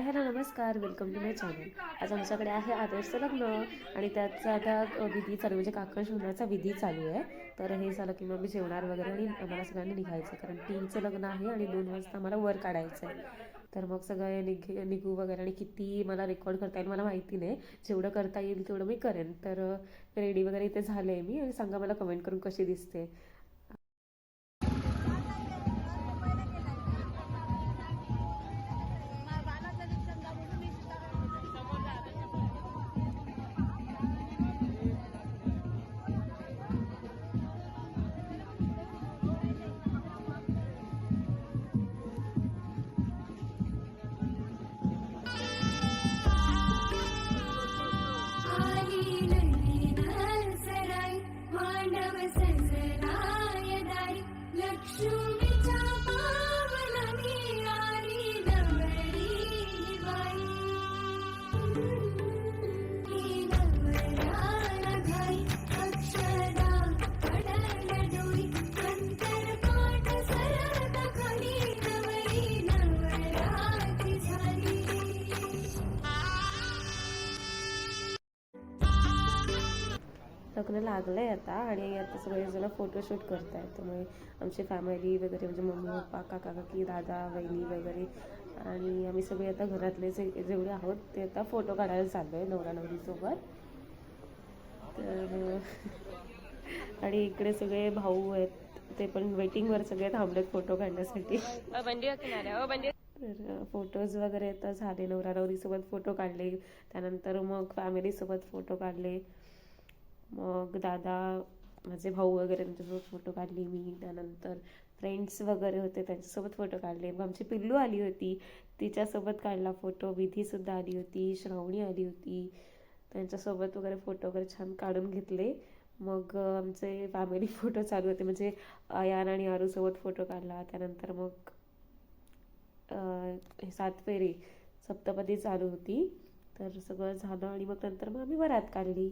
Hello नमस्कार, welcome to my channel. आज आमच्याकडे आहे आदर्शचं लग्न आणि त्याचा आता विधी चालू म्हणजे काकण शिवण्याचा विधी चालू आहे. तर हे झालं की मग मी जेवणार वगैरे आणि आम्हाला सगळ्यांनी निघायचं कारण 3चं लग्न आहे आणि 2 वाजता आम्हाला वर काढायचं आहे. तर मग सगळे निघू वगैरे आणि किती मला रेकॉर्ड करता येईल मला माहिती नाही. जेवढं करता येईल तेवढं मी करेन. तर रेडी वगैरे इथे झाले मी आणि सांगा मला कमेंट करून कशी दिसते. लग्न लागलंय आता आणि आता सगळेजण फोटोशूट करत आहेत. त्यामुळे आमची फॅमिली वगैरे म्हणजे मम्मी पप्पा काका काकी दादा वहिनी वगैरे आणि आम्ही सगळे आता घरातले जेवढे आहोत ते आता फोटो काढायला चाललो आहे नवरा नवरीसोबत. तर आणि इकडे सगळे भाऊ आहेत ते पण वेटिंगवर सगळे थांबलेत फोटो काढण्यासाठी. तर फोटोज वगैरे आता झाले, नवरा नवरीसोबत फोटो काढले, त्यानंतर मग फॅमिलीसोबत फोटो काढले, मग दादा माझे भाऊ वगैरे त्यांच्यासोबत फोटो काढली मी, त्यानंतर फ्रेंड्स वगैरे होते त्यांच्यासोबत फोटो काढले, मग आमची पिल्लू आली होती तिच्यासोबत काढला फोटो, विधीसुद्धा आली होती, श्रावणी आली होती, त्यांच्यासोबत वगैरे फोटो वगैरे छान काढून घेतले. मग आमचे फॅमिली फोटो चालू होते म्हणजे आयान आणि आरूसोबत फोटो काढला, त्यानंतर मग 7 फेरी सप्तपदी चालू होती. तर सगळं झालं आणि मग नंतर मग आम्ही वरात काढली.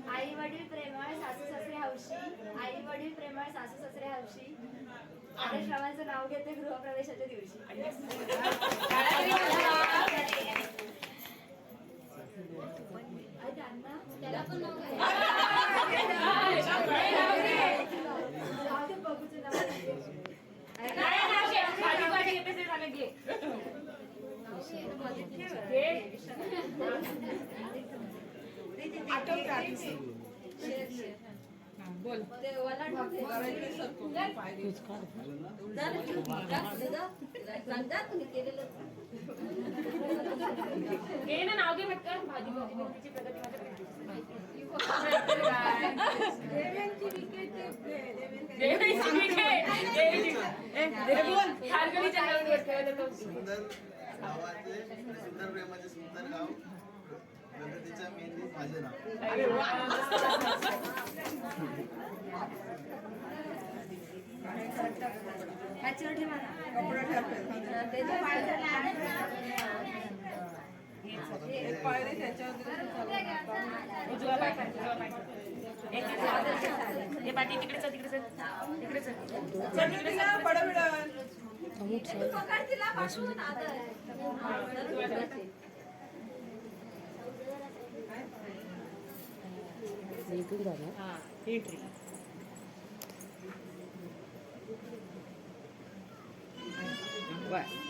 आई वडील प्रेमळ सासू सासरे हौशी. आई वडील प्रेमळ सासू सासरे हौशी. आदर्श रावांचं नाव घेते गृहप्रवेशाच्या दिवशी. त्याला पण नाव बघूचं नाव बोल नाव घे पटकन. भाजी तिची प्रगती सुंदर गावाचे सुंदर प्रेमाचे सुंदर गाव प्रगतीच्या मेंदी माझे नाव. बस